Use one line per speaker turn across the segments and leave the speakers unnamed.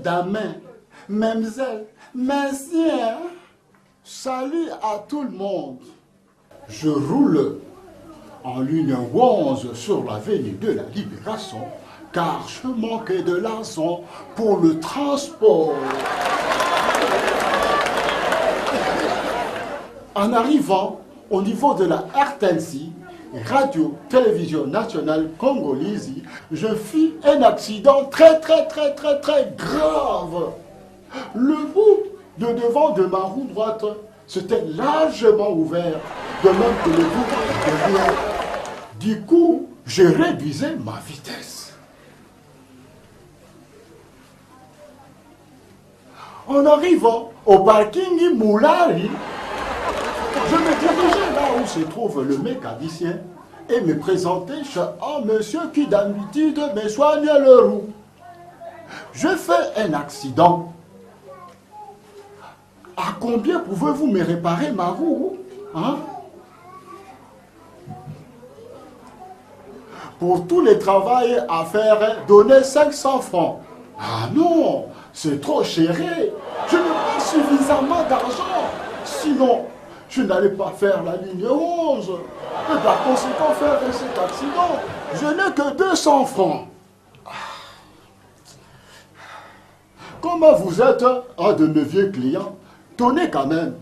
mesdames, mesdemoiselles, messieurs, salut à tout le monde. Je roule en ligne 11 sur l'avenue de la Libération, car je manquais de l'argent pour le transport. En arrivant au niveau de la RTNC, Radio-Télévision Nationale Congolaise, je fis un accident très grave. Le bout de devant de ma roue droite s'était largement ouvert, de même que le bout de derrière. Du coup, j'ai réduisé ma vitesse. En arrivant au parking Moulari, je me dirigeais là où se trouve le mécanicien et me présentais chez un monsieur qui d'habitude me soigne le roue. Je fais un accident. À combien pouvez-vous me réparer ma roue? Hein? Pour tous les travaux à faire, donnez 500 francs. Ah non, c'est trop cher. Je n'ai pas suffisamment d'argent. Sinon, je n'allais pas faire la ligne 11. Et par conséquent, faire cet accident, je n'ai que 200 francs. Comme vous êtes un de mes vieux clients, tenez quand même.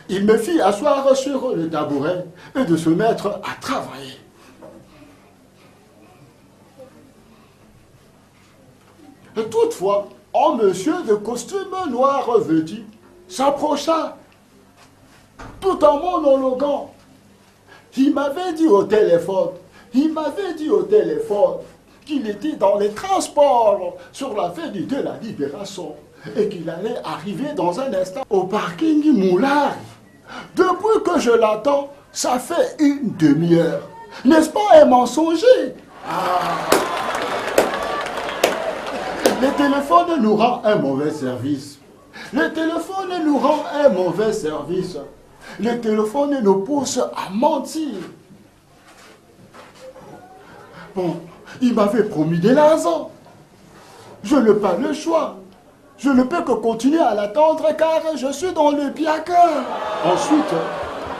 Il me fit asseoir sur le tabouret et de se mettre à travailler. Et toutefois, un monsieur de costume noir revêtu s'approcha tout en monologuant. Il m'avait dit au téléphone qu'il était dans les transports sur l'avenue de la Libération et qu'il allait arriver dans un instant au parking Moulari. Depuis que je l'attends, ça fait une demi-heure. N'est-ce pas un mensonger? Le téléphone nous rend un mauvais service. Le téléphone nous rend un mauvais service. Le téléphone nous pousse à mentir. Bon, il m'avait promis de l'argent. Je n'ai pas le choix. Je ne peux que continuer à l'attendre car je suis dans le piacard. Ensuite,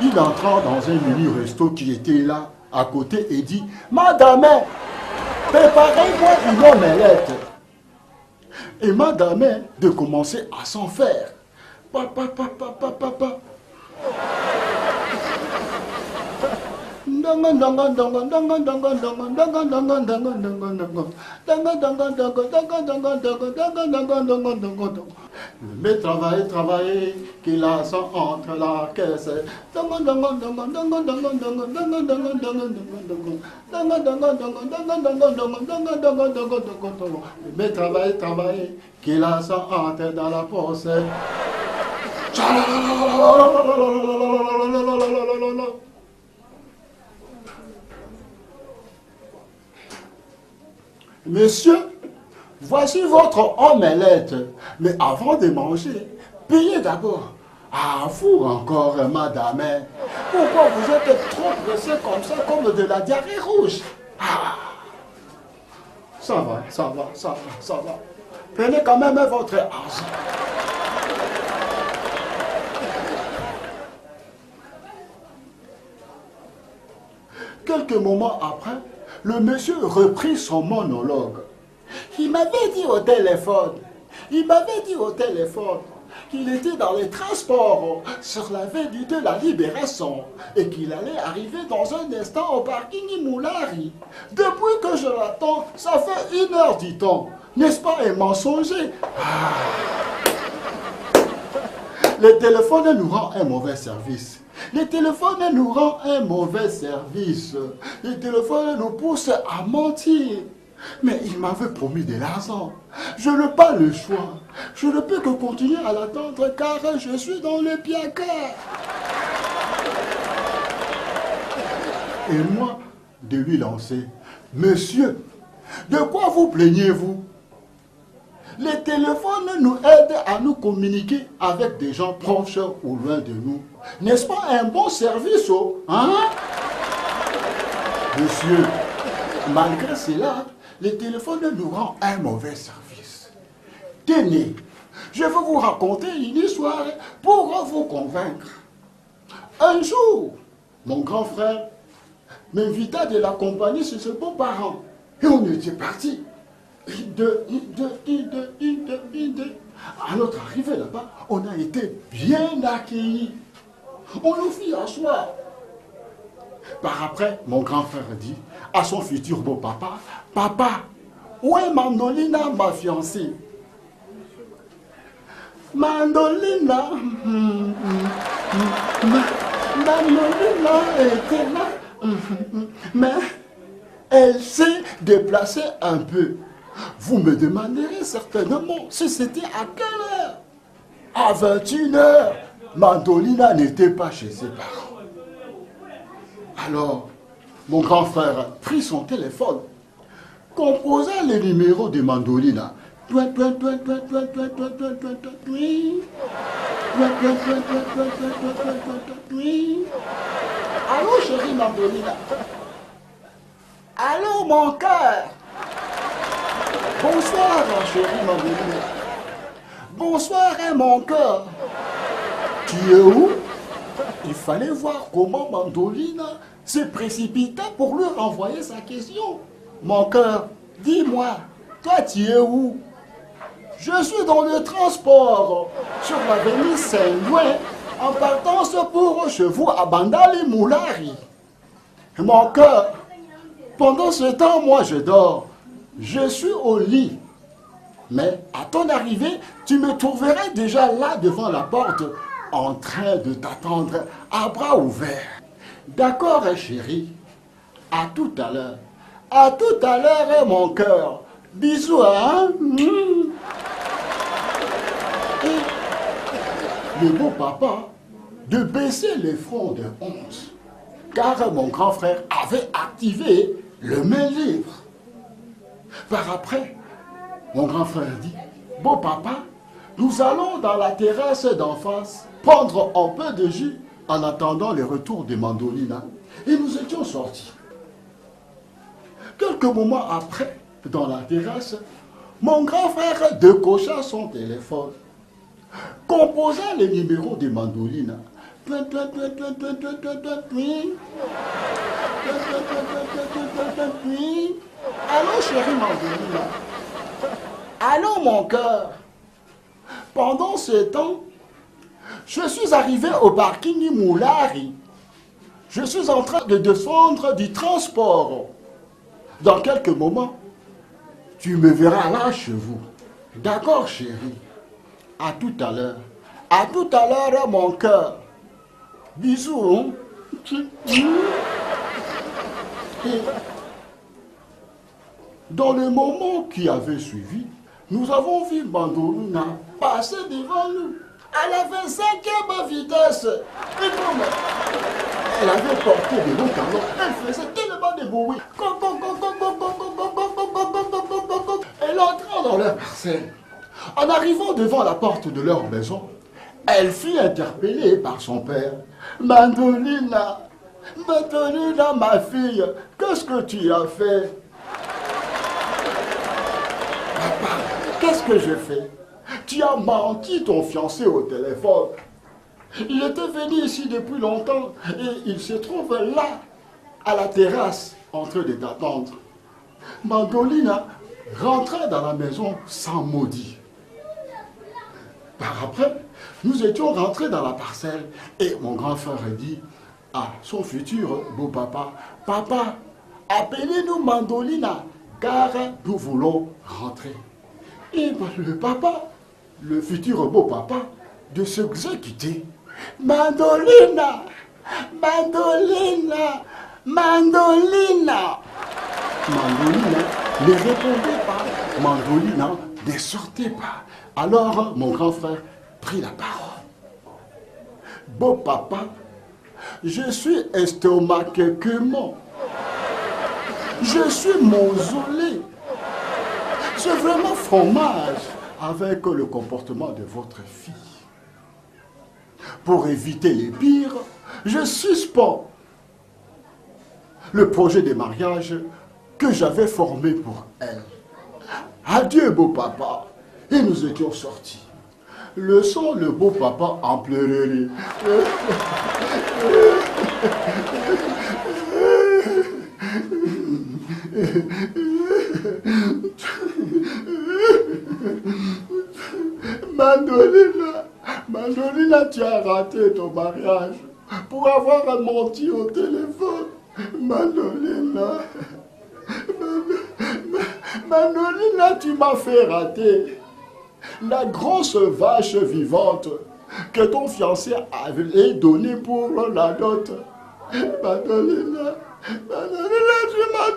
il entra dans un mini-resto qui était là, à côté, et dit « Madame, préparez-moi une omelette. » Et madame de commencer à s'en faire. Papa. Mais travailler, qu'il a son entre la caisse. Mais travailler, qu'il a son entre dans la poche. Monsieur, voici votre omelette. Mais avant de manger, payez d'abord. Ah, vous encore, madame. Pourquoi vous êtes trop pressé comme ça, comme de la diarrhée rouge? Ah, ça va. Prenez quand même votre argent. Quelques moments après, le monsieur reprit son monologue. Il m'avait dit au téléphone qu'il était dans les transports sur l'avenue de la Libération et qu'il allait arriver dans un instant au parking Moulari. Depuis que je l'attends, ça fait 1 heure, dit-on. N'est-ce pas un mensonger? Le téléphone nous rend un mauvais service. Le téléphone nous rend un mauvais service. Le téléphone nous pousse à mentir. Mais il m'avait promis de l'argent. Je n'ai pas le choix. Je ne peux que continuer à l'attendre car je suis dans le piacard. Et moi, de lui lancer, « Monsieur, de quoi vous plaignez-vous? Les téléphones nous aident à nous communiquer avec des gens proches ou loin de nous. N'est-ce pas un bon service, hein? Monsieur, malgré cela, les téléphones nous rendent un mauvais service. Tenez, je vais vous raconter une histoire pour vous convaincre. Un jour, mon grand frère m'invita de l'accompagner chez ses beaux-parents. Et on était partis. À notre arrivée là-bas, on a été bien accueillis. On nous fit asseoir. Par après, mon grand frère dit à son futur beau-papa, « Papa, où est Mandolina, ma fiancée ?» Mandolina, Mandolina était là, mais elle s'est déplacée un peu. Vous me demanderez certainement si c'était à quelle heure? À 21h, Mandolina n'était pas chez ses parents. Alors, mon grand frère prit son téléphone, composa le numéro de Mandolina. Allô, chérie Mandolina. Allô, mon cœur. Bonsoir, chérie Mandolina. Bonsoir, mon cœur. Tu es où? Il fallait voir comment Mandolina se précipita pour lui renvoyer sa question. Mon cœur, dis-moi, toi tu es où? Je suis dans le transport sur l'avenue Saint-Louis en partance pour chez vous à Bandali Moulari. Mon cœur, pendant ce temps, moi je dors. Je suis au lit. Mais à ton arrivée, tu me trouverais déjà là devant la porte en train de t'attendre à bras ouverts. D'accord, chérie. À tout à l'heure. À tout à l'heure, mon cœur. Bisous, hein? Et le beau papa de baisser les fronts de honte, car mon grand frère avait activé le main libre. Par après, mon grand frère dit, beau papa, nous allons dans la terrasse d'en face prendre un peu de jus en attendant le retour de Mandolina. Et nous étions sortis. Quelques moments après, dans la terrasse, mon grand frère décocha son téléphone, composa le numéro de Mandolina. Allô, chérie Mandolina. Allô, mon cœur. Pendant ce temps, je suis arrivé au parking Moulari. Je suis en train de descendre du transport. Dans quelques moments, tu me verras là chez vous. D'accord, chérie? À tout à l'heure. À tout à l'heure, mon cœur. Bisous. Et dans le moment qui avait suivi, nous avons vu Mandolina passer devant nous. Elle avait 5e vitesse. Et comme elle avait porté de longs talons, elle faisait tellement de bruit. Elle entra dans leur parcelle. En arrivant devant la porte de leur maison, elle fut interpellée par son père. Mandolina, Mandolina, ma fille, qu'est-ce que tu as fait? Papa, qu'est-ce que j'ai fait? Tu as menti ton fiancé au téléphone. Il était venu ici depuis longtemps et il se trouve là, à la terrasse, en train de t'attendre. Mandolina rentra dans la maison sans maudit. Par après, nous étions rentrés dans la parcelle et mon grand frère a dit à son futur beau-papa, « Papa, appelez-nous Mandolina, car nous voulons rentrer. » Et le papa, le futur beau-papa, de s'exécuter. « Mandolina, Mandolina, Mandolina !» Mandolina ne répondait pas. Mandolina ne sortait pas. Alors mon grand frère prit la parole. « Beau papa, je suis estomaquement. Je suis mausolé. C'est vraiment fromage avec le comportement de votre fille. Pour éviter les pires, je suspends le projet de mariage que j'avais formé pour elle. Adieu, beau papa. Et nous étions sortis. Laissons le beau papa en pleurer. Mandolina, tu as raté ton mariage pour avoir menti au téléphone. Mandolina, tu m'as fait rater la grosse vache vivante que ton fiancé avait donnée pour la dot. Mandolina, tu m'as